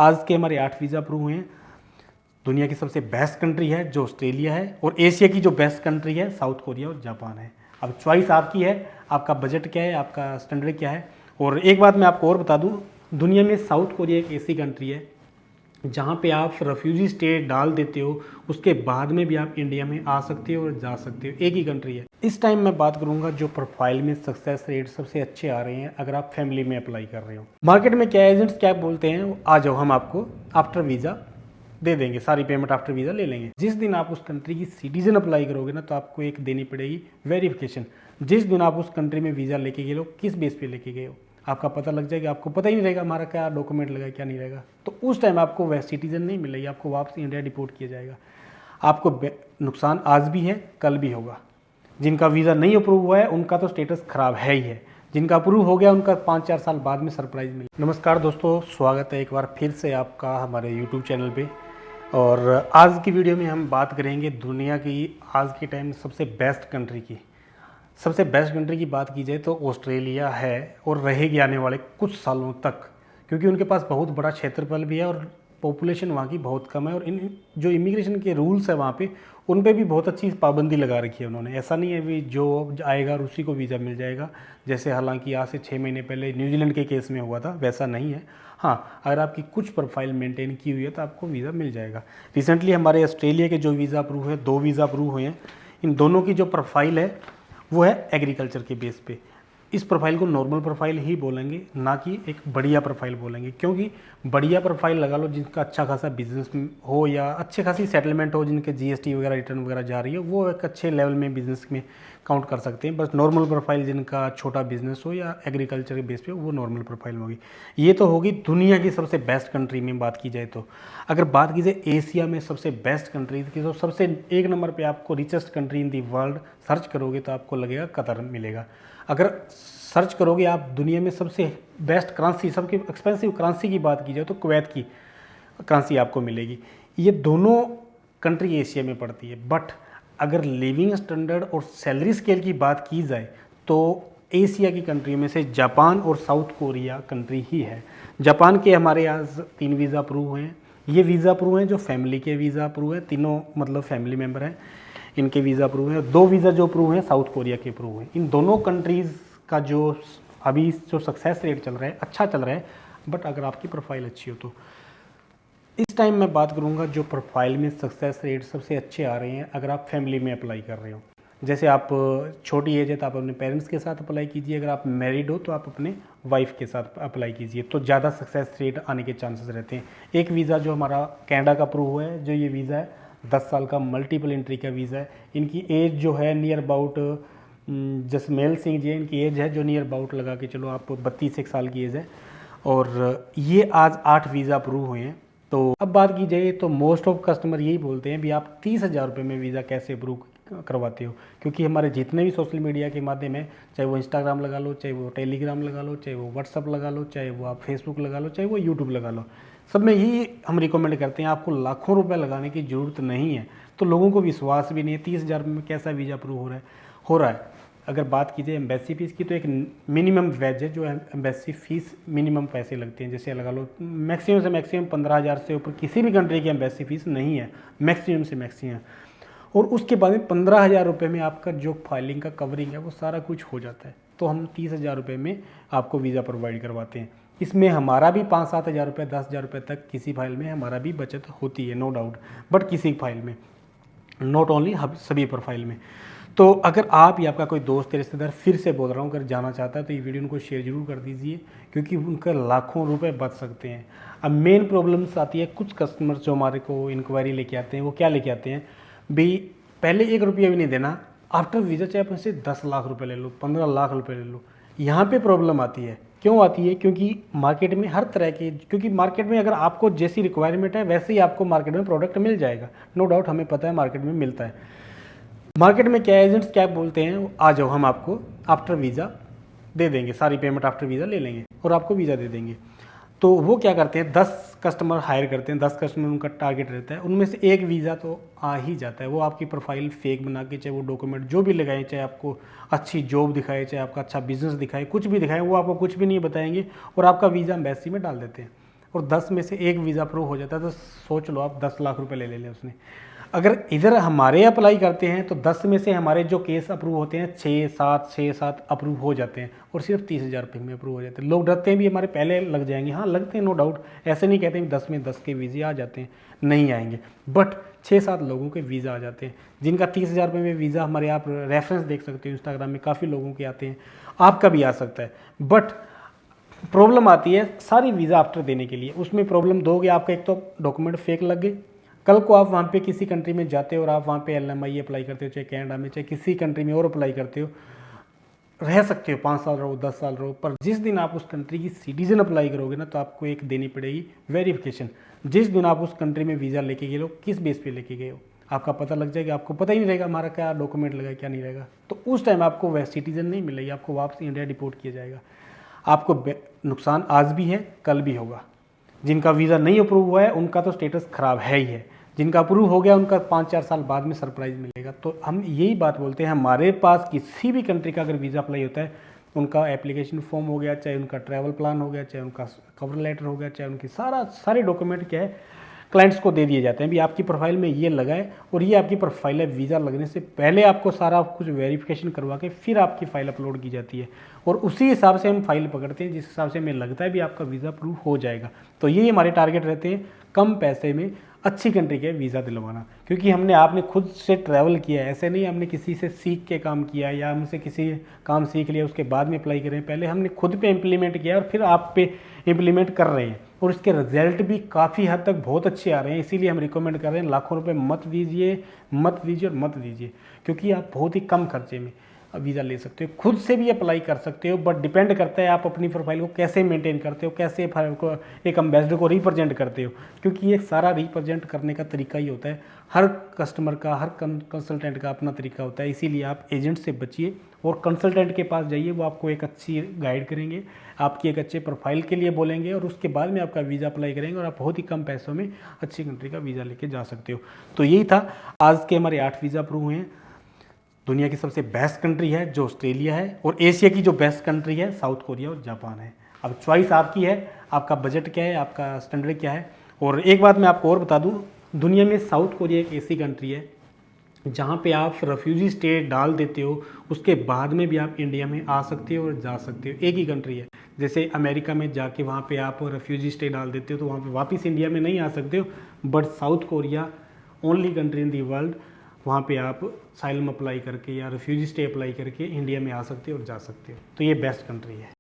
आज के हमारे 8 वीज़ा अप्रूव हुए हैं। दुनिया की सबसे बेस्ट कंट्री है जो ऑस्ट्रेलिया है, और एशिया की जो बेस्ट कंट्री है साउथ कोरिया और जापान है। अब चॉइस आपकी है, आपका बजट क्या है, आपका स्टैंडर्ड क्या है। और एक बात मैं आपको और बता दूं, दुनिया में साउथ कोरिया एक ऐसी कंट्री है जहाँ पे आप रेफ्यूजी स्टेट डाल देते हो, उसके बाद में भी आप इंडिया में आ सकते हो और जा सकते हो। एक ही कंट्री है। इस टाइम मैं बात करूंगा जो प्रोफाइल में सक्सेस रेट सबसे अच्छे आ रहे हैं अगर आप फैमिली में अप्लाई कर रहे हो। मार्केट में क्या एजेंट्स क्या बोलते हैं, आ जाओ हम आपको आफ्टर वीज़ा दे देंगे, सारी पेमेंट आफ्टर वीज़ा ले लेंगे। जिस दिन आप उस कंट्री की सिटीजन अप्लाई करोगे ना, तो आपको एक देनी पड़ेगी वेरिफिकेशन। जिस दिन आप उस कंट्री में वीज़ा लेके गए हो, किस बेस पे लेके गए हो, आपका पता लग जाएगा। आपको पता ही नहीं रहेगा हमारा क्या डॉक्यूमेंट लगा क्या नहीं रहेगा, तो उस टाइम आपको वह सिटीजन नहीं मिलेगी, आपको वापस इंडिया डिपोर्ट किया जाएगा। आपको नुकसान आज भी है, कल भी होगा। जिनका वीज़ा नहीं अप्रूव हुआ है उनका तो स्टेटस खराब है ही है, जिनका अप्रूव हो गया उनका 5-4 साल बाद में सरप्राइज मिले। नमस्कार दोस्तों, स्वागत है एक बार फिर से आपका हमारे यूट्यूब चैनल पे। और आज की वीडियो में हम बात करेंगे दुनिया की आज के टाइम सबसे बेस्ट कंट्री की। सबसे बेस्ट कंट्री की बात की जाए तो ऑस्ट्रेलिया है, और रहेगी आने वाले कुछ सालों तक, क्योंकि उनके पास बहुत बड़ा क्षेत्रफल भी है और पॉपुलेशन वहाँ की बहुत कम है। और इन जो इमिग्रेशन के रूल्स है वहाँ पे, उन पे भी बहुत अच्छी पाबंदी लगा रखी है उन्होंने। ऐसा नहीं है भी जो आएगा और उसी को वीज़ा मिल जाएगा, जैसे हालांकि आज से 6 महीने पहले न्यूजीलैंड के केस में हुआ था, वैसा नहीं है। हाँ, अगर आपकी कुछ प्रोफाइल मेंटेन की हुई है तो आपको वीज़ा मिल जाएगा। रिसेंटली हमारे ऑस्ट्रेलिया के जो वीज़ा अप्रूव है, 2 वीज़ा अप्रूव हुए हैं। इन दोनों की जो प्रोफाइल है वो है एग्रीकल्चर के बेस पे। इस प्रोफाइल को नॉर्मल प्रोफाइल ही बोलेंगे, ना कि एक बढ़िया प्रोफाइल बोलेंगे, क्योंकि बढ़िया प्रोफाइल लगा लो जिनका अच्छा खासा बिजनेस हो या अच्छे खासी सेटलमेंट हो, जिनके जीएसटी वगैरह रिटर्न वगैरह जा रही है, वो एक अच्छे लेवल में बिजनेस में काउंट कर सकते हैं। बस नॉर्मल प्रोफाइल जिनका छोटा बिजनेस हो या एग्रीकल्चर के बेस पे, वो नॉर्मल प्रोफाइल होगी। ये तो होगी दुनिया की सबसे बेस्ट कंट्री में बात की जाए तो। अगर बात की जाए एशिया में सबसे बेस्ट कंट्रीज की, तो सबसे 1 नंबर पे आपको richest country in the world search करोगे तो आपको लगेगा कतर मिलेगा। अगर सर्च करोगे आप दुनिया में सबसे बेस्ट करेंसी, सबकी एक्सपेंसिव करेंसी की बात की जाए तो कुवैत की करेंसी आपको मिलेगी। ये दोनों कंट्री एशिया में पड़ती है। बट अगर लिविंग स्टैंडर्ड और सैलरी स्केल की बात की जाए तो एशिया की कंट्री में से जापान और साउथ कोरिया कंट्री ही है। जापान के हमारे आज 3 वीज़ा अप्रूव हुए हैं। ये वीज़ा अप्रूव हैं जो फैमिली के वीज़ा अप्रूव है, तीनों मतलब फैमिली मेम्बर हैं, इनके वीज़ा अप्रूव हैं। 2 वीज़ा जो अप्रूव हैं साउथ कोरिया के अप्रूव हैं। इन दोनों कंट्रीज़ का जो अभी जो सक्सेस रेट चल रहा है अच्छा चल रहा है, बट अगर आपकी प्रोफाइल अच्छी हो तो। इस टाइम मैं बात करूंगा जो प्रोफाइल में सक्सेस रेट सबसे अच्छे आ रहे हैं अगर आप फैमिली में अप्लाई कर रहे हो। जैसे आप छोटी एज है तो आप अपने पेरेंट्स के साथ अप्लाई कीजिए, अगर आप मैरिड हो तो आप अपने वाइफ के साथ अप्लाई कीजिए, तो ज़्यादा सक्सेस रेट आने के चांसेस रहते हैं। एक वीज़ा जो हमारा कनाडा का अप्रूव हुआ है, जो ये वीज़ा है 10 साल का मल्टीपल एंट्री का वीज़ा है। इनकी एज जो है नियर अबाउट, जसमेल सिंह जी इनकी एज है जो नियर अबाउट लगा के चलो आप 32 साल की एज है, और ये आज 8 वीज़ा अप्रूव हुए हैं। तो अब बात की जाए तो मोस्ट ऑफ कस्टमर यही बोलते हैं भी आप 30,000 रुपये में वीज़ा कैसे अप्रूव करवाते हो, क्योंकि हमारे जितने भी सोशल मीडिया के माध्यम है, चाहे वो इंस्टाग्राम लगा लो, चाहे वो टेलीग्राम लगा लो, चाहे वो व्हाट्सअप लगा लो, चाहे वो आप फेसबुक लगा लो, चाहे वो यूट्यूब लगा लो, सब में यही हम रिकमेंड करते हैं आपको लाखों रुपये लगाने की ज़रूरत नहीं है। तो लोगों को विश्वास भी नहीं है 30,000 रुपये में कैसा वीज़ा अप्रूव हो रहा है। अगर बात कीजिए एम्बेसी फ़ीस की, तो एक मिनिमम वेज है जो एम्बेसी फ़ीस मिनिमम पैसे लगते हैं। जैसे लगा लो मैक्सिमम से मैक्सिमम 15,000 से ऊपर किसी भी कंट्री की एम्बेसी फ़ीस नहीं है, मैक्सिमम से मैक्सिमम। और उसके बाद में 15,000 रुपये में आपका जो फाइलिंग का कवरिंग है वो सारा कुछ हो जाता है। तो हम 30,000 रुपये में आपको वीज़ा प्रोवाइड करवाते हैं। इसमें हमारा भी 5-7 हज़ार रुपये, 10,000 रुपये तक किसी फाइल में हमारा भी बचत होती है, नो डाउट, बट किसी फाइल में, नॉट ओनली सभी प्रोफाइल में। तो अगर आप या आपका कोई दोस्त या रिश्तेदार, फिर से बोल रहा हूँ, अगर जाना चाहता है तो ये वीडियो उनको शेयर जरूर कर दीजिए, क्योंकि उनका लाखों रुपए बच सकते हैं। अब मेन प्रॉब्लम्स आती है, कुछ कस्टमर्स जो हमारे को इंक्वायरी लेके आते हैं, वो क्या लेके आते हैं भाई, पहले 1 रुपया भी नहीं देना, आफ्टर वीज़ा चाहे आप उनसे 10 लाख रुपये ले लो, 15 लाख रुपये ले लो। यहाँ पे प्रॉब्लम आती है। क्यों आती है? क्योंकि मार्केट में हर तरह के, क्योंकि मार्केट में अगर आपको जैसी रिक्वायरमेंट है वैसे ही आपको मार्केट में प्रोडक्ट मिल जाएगा, नो डाउट, हमें पता है मार्केट में मिलता है। मार्केट में क्या एजेंट्स क्या बोलते हैं, आ जाओ हम आपको आफ्टर वीज़ा दे देंगे, सारी पेमेंट आफ्टर वीज़ा ले लेंगे और आपको वीज़ा दे देंगे। तो वो क्या करते हैं, 10 कस्टमर हायर करते हैं, 10 कस्टमर उनका टारगेट रहता है, उनमें से एक वीज़ा तो आ ही जाता है। वो आपकी प्रोफाइल फेक बना के, चाहे वो डॉक्यूमेंट जो भी लगाए, चाहे आपको अच्छी जॉब दिखाए, चाहे आपका अच्छा बिजनेस दिखाए, कुछ भी दिखाए, वो आपको कुछ भी नहीं बताएंगे और आपका वीज़ा एम्बेसी में डाल देते हैं। और 10 में से एक वीज़ा अप्रूव हो जाता है, तो सोच लो आप 10 लाख रुपए ले ले लें उसने। अगर इधर हमारे अप्लाई करते हैं तो 10 में से हमारे जो केस अप्रूव होते हैं 6-7 अप्रूव हो जाते हैं, और सिर्फ 30,000 रुपये में अप्रूव हो जाते हैं। लोग डरते हैं भी हमारे पहले लग जाएंगे, हाँ लगते हैं, नो डाउट, ऐसे नहीं कहते हैं 10 में 10 के वीज़े आ जाते हैं, नहीं आएंगे, बट 6-7 लोगों के वीज़ा आ जाते हैं, जिनका 30,000 रुपये में वीज़ा हमारे, आप रेफरेंस देख सकते हो इंस्टाग्राम में, काफ़ी लोगों के आते हैं, आपका भी आ सकता है। बट प्रॉब्लम आती है सारी वीज़ा आफ्टर देने के लिए, उसमें प्रॉब्लम दोगे, आपका एक तो डॉक्यूमेंट फेक लग गए, कल को आप वहाँ पे किसी कंट्री में जाते हो और आप वहाँ पे LMI अप्लाई करते हो, चाहे कनाडा में, चाहे किसी कंट्री में और अप्लाई करते हो, रह सकते हो 5 साल रहो, 10 साल रहो, पर जिस दिन आप उस कंट्री की सिटीजन अप्लाई करोगे ना, तो आपको एक देनी पड़ेगी वेरिफिकेशन। जिस दिन आप उस कंट्री में वीज़ा लेके गए हो, किस बेस पे लेके गए हो, आपका पता लग जाएगा, आपको पता ही नहीं रहेगा हमारा क्या डॉक्यूमेंट लगा क्या नहीं रहेगा, तो उस टाइम आपको वह सिटीजन नहीं मिलेगी, आपको वापस इंडिया डिपोर्ट किया जाएगा। आपको नुकसान आज भी है, कल भी होगा। जिनका वीज़ा नहीं अप्रूव हुआ है उनका तो स्टेटस ख़राब है ही है, जिनका अप्रूव हो गया उनका 5-4 साल बाद में सरप्राइज़ मिलेगा। तो हम यही बात बोलते हैं, हमारे पास किसी भी कंट्री का अगर वीज़ा अप्लाई होता है, उनका एप्लीकेशन फॉर्म हो गया, चाहे उनका ट्रैवल प्लान हो गया, चाहे उनका कवर लेटर हो गया, चाहे उनकी सारे डॉक्यूमेंट क्या है क्लाइंट्स को दे दिए जाते हैं, भी आपकी प्रोफाइल में ये लगा है और ये आपकी प्रोफाइल है। वीज़ा लगने से पहले आपको सारा कुछ वेरिफिकेशन करवा के फिर आपकी फ़ाइल अपलोड की जाती है, और उसी हिसाब से हम फाइल पकड़ते हैं जिस हिसाब से हमें लगता है भी आपका वीज़ा अप्रूव हो जाएगा। तो यही हमारे टारगेट रहते हैं, कम पैसे में अच्छी कंट्री के वीज़ा दिलवाना, क्योंकि आपने खुद से ट्रैवल किया है, ऐसे नहीं हमने किसी से सीख के काम किया या हमसे किसी काम सीख लिया उसके बाद में अप्लाई करें, पहले हमने खुद पे इम्प्लीमेंट किया और फिर आप पे इम्प्लीमेंट कर रहे हैं, और इसके रिजल्ट भी काफ़ी हद तक बहुत अच्छे आ रहे हैं। इसीलिए हम रिकमेंड कर रहे हैं, लाखों रुपए मत दीजिए और मत दीजिए, क्योंकि आप बहुत ही कम खर्चे में वीज़ा ले सकते हो, खुद से भी अप्लाई कर सकते हो, बट डिपेंड करता है आप अपनी प्रोफाइल को कैसे मेंटेन करते हो, कैसे को एक एम्बेसडर को रिप्रेजेंट करते हो, क्योंकि ये सारा रिप्रेजेंट करने का तरीका ही होता है। हर कस्टमर का, हर कंसल्टेंट का अपना तरीका होता है, इसीलिए आप एजेंट से बचिए और कंसल्टेंट के पास जाइए, वो आपको एक अच्छी गाइड करेंगे, आपकी एक अच्छे प्रोफाइल के लिए बोलेंगे, और उसके बाद में आपका वीज़ा अप्लाई करेंगे और आप बहुत ही कम पैसों में अच्छी कंट्री का वीज़ा लेके जा सकते हो। तो यही था, आज के हमारे 8 वीज़ा अप्रूव हुए हैं। दुनिया की सबसे बेस्ट कंट्री है जो ऑस्ट्रेलिया है, और एशिया की जो बेस्ट कंट्री है साउथ कोरिया और जापान है। अब चॉइस आपकी है, आपका बजट क्या है, आपका स्टैंडर्ड क्या है। और एक बात मैं आपको और बता दूं, दुनिया में साउथ कोरिया एक ऐसी कंट्री है जहां पे आप रेफ्यूजी स्टे डाल देते हो, उसके बाद में भी आप इंडिया में आ सकते हो और जा सकते हो। एक ही कंट्री है, जैसे अमेरिका में जाके वहाँ पे आप रेफ्यूजी स्टे डाल देते हो तो वहाँ पे वापस इंडिया में नहीं आ सकते हो, but south Korea only country in the world, वहाँ पे आप साइलम अप्लाई करके या रेफ्यूजी स्टे अप्लाई करके इंडिया में आ सकते हो और जा सकते हो। तो ये बेस्ट कंट्री है।